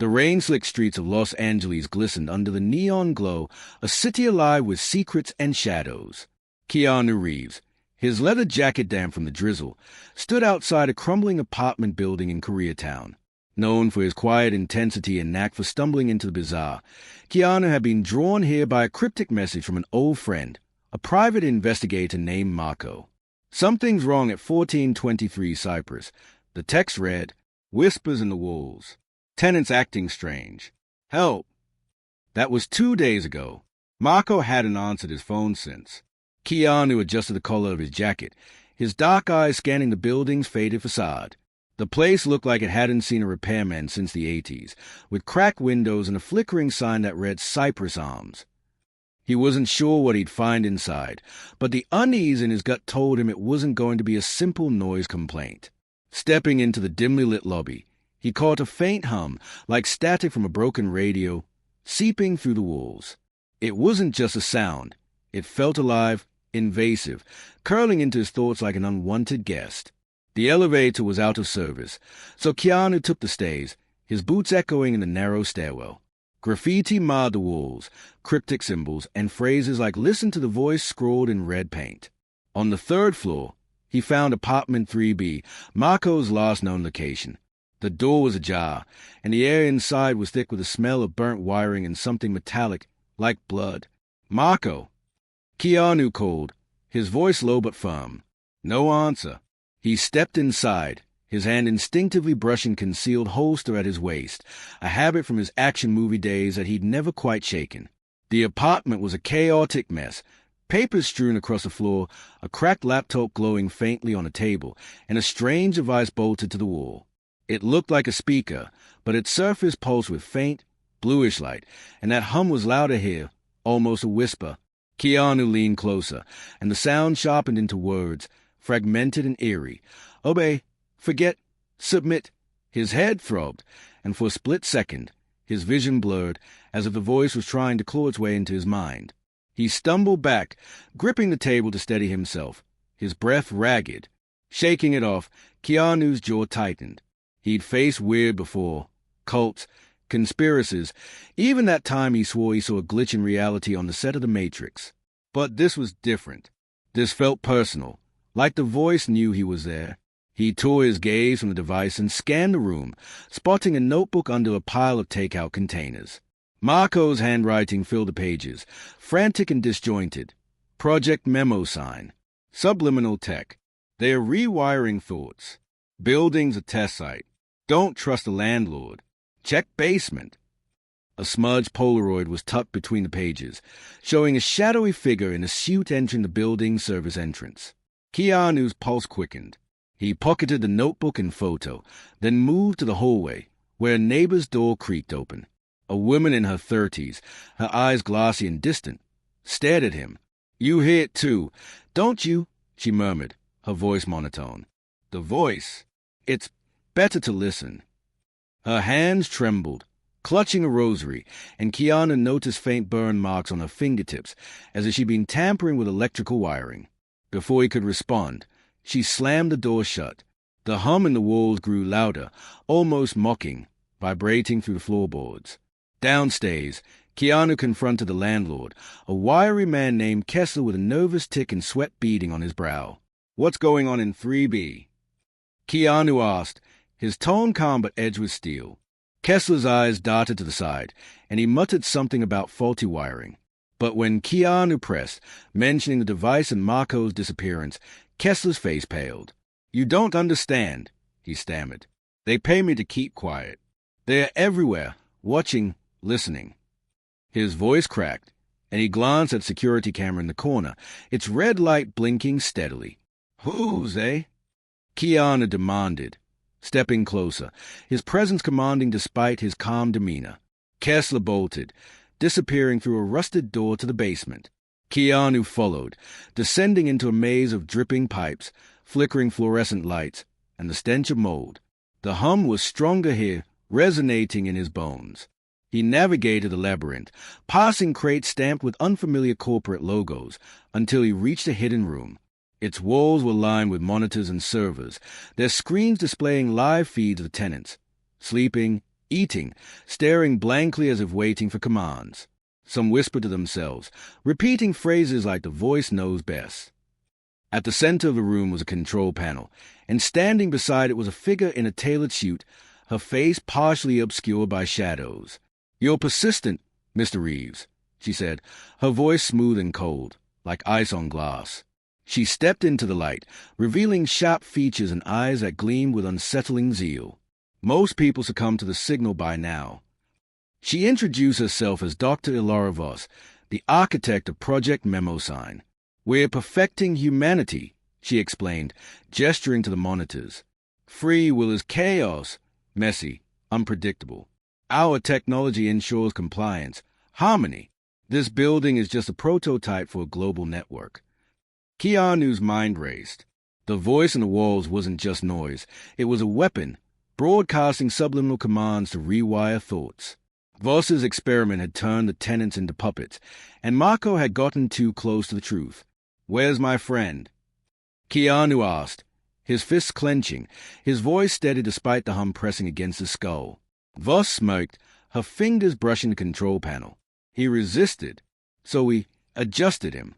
The rain-slicked streets of Los Angeles glistened under the neon glow, a city alive with secrets and shadows. Keanu Reeves, his leather jacket damp from the drizzle, stood outside a crumbling apartment building in Koreatown. Known for his quiet intensity and knack for stumbling into the bizarre, Keanu had been drawn here by a cryptic message from an old friend, a private investigator named Marco. "Something's wrong at 1423 Cypress." The text read, "Whispers in the walls. Tenants acting strange. Help." That was 2 days ago. Marco hadn't answered his phone since. Keanu adjusted the collar of his jacket, his dark eyes scanning the building's faded facade. The place looked like it hadn't seen a repairman since the 80s, with cracked windows and a flickering sign that read Cypress Arms. He wasn't sure what he'd find inside, but the unease in his gut told him it wasn't going to be a simple noise complaint. Stepping into the dimly lit lobby, he caught a faint hum, like static from a broken radio, seeping through the walls. It wasn't just a sound. It felt alive, invasive, curling into his thoughts like an unwanted guest. The elevator was out of service, so Keanu took the stairs, his boots echoing in the narrow stairwell. Graffiti marred the walls, cryptic symbols, and phrases like "listen to the voice" scrawled in red paint. On the third floor, he found apartment 3B, Marco's last known location. The door was ajar, and the air inside was thick with the smell of burnt wiring and something metallic, like blood. "Marco!" Keanu called, his voice low but firm. No answer. He stepped inside, his hand instinctively brushing concealed holster at his waist, a habit from his action movie days that he'd never quite shaken. The apartment was a chaotic mess, papers strewn across the floor, a cracked laptop glowing faintly on a table, and a strange device bolted to the wall. It looked like a speaker, but its surface pulsed with faint, bluish light, and that hum was louder here, almost a whisper. Keanu leaned closer, and the sound sharpened into words, fragmented and eerie. "Obey, forget, submit." His head throbbed, and for a split second, his vision blurred, as if the voice was trying to claw its way into his mind. He stumbled back, gripping the table to steady himself, his breath ragged. Shaking it off, Keanu's jaw tightened. He'd faced weird before, cults, conspiracies, even that time he swore he saw a glitch in reality on the set of The Matrix. But this was different. This felt personal, like the voice knew he was there. He tore his gaze from the device and scanned the room, spotting a notebook under a pile of takeout containers. Marco's handwriting filled the pages, frantic and disjointed. Project Mnemosyne. Subliminal tech. They are rewiring thoughts. Building's a test site. Don't trust the landlord. Check basement. A smudged Polaroid was tucked between the pages, showing a shadowy figure in a suit entering the building's service entrance. Keanu's pulse quickened. He pocketed the notebook and photo, then moved to the hallway, where a neighbor's door creaked open. A woman in her 30s, her eyes glassy and distant, stared at him. "You hear it too, don't you?" she murmured, her voice monotone. The voice. "It's better to listen." Her hands trembled, clutching a rosary, and Keanu noticed faint burn marks on her fingertips, as if she'd been tampering with electrical wiring. Before he could respond, she slammed the door shut. The hum in the walls grew louder, almost mocking, vibrating through the floorboards. Downstairs, Keanu confronted the landlord, a wiry man named Kessler with a nervous tic and sweat beading on his brow. "What's going on in 3B? Keanu asked, his tone calm but edged with steel. Kessler's eyes darted to the side, and he muttered something about faulty wiring. But when Keanu pressed, mentioning the device and Marco's disappearance, Kessler's face paled. "You don't understand," he stammered. "They pay me to keep quiet. They're everywhere, watching, listening." His voice cracked, and he glanced at the security camera in the corner, its red light blinking steadily. "Who's, eh?" Keanu demanded, stepping closer, his presence commanding despite his calm demeanor. Kessler bolted, disappearing through a rusted door to the basement. Keanu followed, descending into a maze of dripping pipes, flickering fluorescent lights, and the stench of mold. The hum was stronger here, resonating in his bones. He navigated the labyrinth, passing crates stamped with unfamiliar corporate logos, until he reached a hidden room. Its walls were lined with monitors and servers, their screens displaying live feeds of the tenants, sleeping, eating, staring blankly as if waiting for commands. Some whispered to themselves, repeating phrases like the voice knows best. At the center of the room was a control panel, and standing beside it was a figure in a tailored suit, her face partially obscured by shadows. "You're persistent, Mr. Reeves," she said, her voice smooth and cold, like ice on glass. She stepped into the light, revealing sharp features and eyes that gleamed with unsettling zeal. Most people succumb to the signal by now. She introduced herself as Dr. Oravos, the architect of Project Mnemosyne. "We're perfecting humanity," she explained, gesturing to the monitors. "Free will is chaos, messy, unpredictable. Our technology ensures compliance, harmony. This building is just a prototype for a global network." Keanu's mind raced. The voice in the walls wasn't just noise. It was a weapon, broadcasting subliminal commands to rewire thoughts. Voss's experiment had turned the tenants into puppets, and Marco had gotten too close to the truth. "Where's my friend?" Keanu asked, his fists clenching, his voice steady despite the hum pressing against his skull. Voss smirked, her fingers brushing the control panel. "He resisted, so we adjusted him."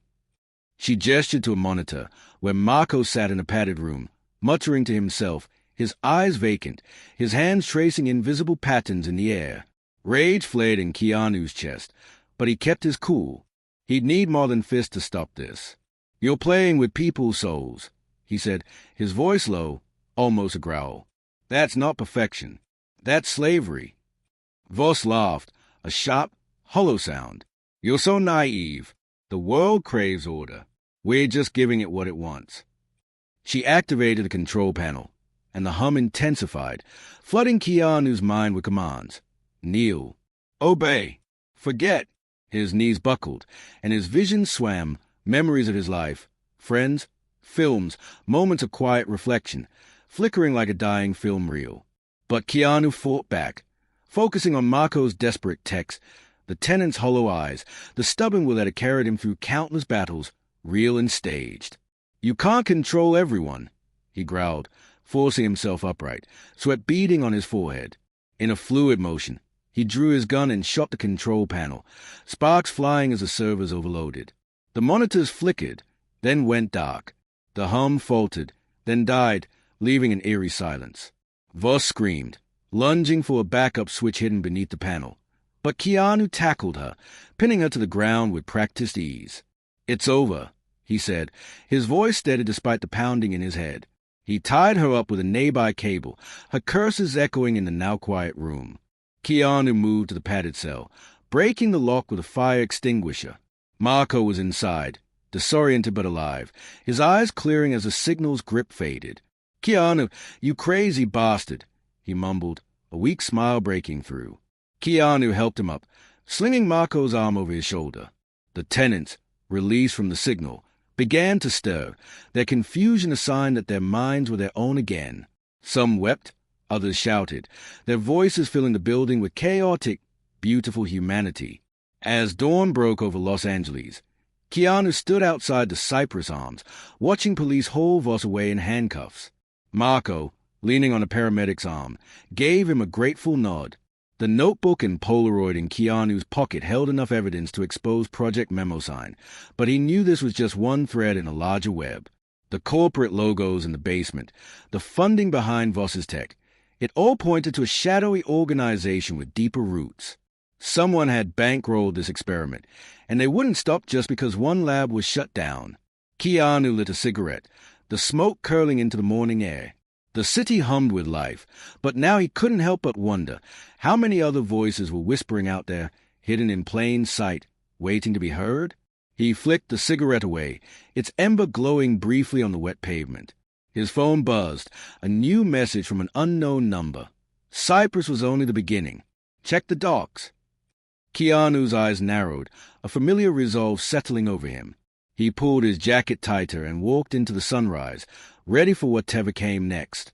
She gestured to a monitor, where Marco sat in a padded room, muttering to himself, his eyes vacant, his hands tracing invisible patterns in the air. Rage flared in Keanu's chest, but he kept his cool. He'd need more than fists to stop this. "You're playing with people's souls," he said, his voice low, almost a growl. "That's not perfection. That's slavery." Voss laughed, a sharp, hollow sound. "You're so naive. The world craves order. We're just giving it what it wants." She activated the control panel, and the hum intensified, flooding Keanu's mind with commands. Kneel. Obey. Forget. His knees buckled, and his vision swam, memories of his life, friends, films, moments of quiet reflection, flickering like a dying film reel. But Keanu fought back, focusing on Marco's desperate text, the tenant's hollow eyes, the stubborn will that had carried him through countless battles, real and staged. "You can't control everyone," he growled, forcing himself upright, sweat beading on his forehead. In a fluid motion, he drew his gun and shot the control panel, sparks flying as the servers overloaded. The monitors flickered, then went dark. The hum faltered, then died, leaving an eerie silence. Voss screamed, lunging for a backup switch hidden beneath the panel. But Keanu tackled her, pinning her to the ground with practiced ease. "It's over," he said, his voice steady despite the pounding in his head. He tied her up with a nearby cable, her curses echoing in the now-quiet room. Keanu moved to the padded cell, breaking the lock with a fire extinguisher. Marco was inside, disoriented but alive, his eyes clearing as the signal's grip faded. "Keanu, you crazy bastard," he mumbled, a weak smile breaking through. Keanu helped him up, slinging Marco's arm over his shoulder. The tenants, released from the signal, began to stir, their confusion a sign that their minds were their own again. Some wept, others shouted, their voices filling the building with chaotic, beautiful humanity. As dawn broke over Los Angeles, Keanu stood outside the Cypress Arms, watching police haul Voss away in handcuffs. Marco, leaning on a paramedic's arm, gave him a grateful nod. The notebook and Polaroid in Keanu's pocket held enough evidence to expose Project Mnemosyne, but he knew this was just one thread in a larger web. The corporate logos in the basement, the funding behind Voss's tech, it all pointed to a shadowy organization with deeper roots. Someone had bankrolled this experiment, and they wouldn't stop just because one lab was shut down. Keanu lit a cigarette, the smoke curling into the morning air. The city hummed with life, but now he couldn't help but wonder how many other voices were whispering out there, hidden in plain sight, waiting to be heard. He flicked the cigarette away, its ember glowing briefly on the wet pavement. His phone buzzed, a new message from an unknown number. Cypress was only the beginning. Check the docs. Keanu's eyes narrowed, a familiar resolve settling over him. He pulled his jacket tighter and walked into the sunrise, ready for whatever came next.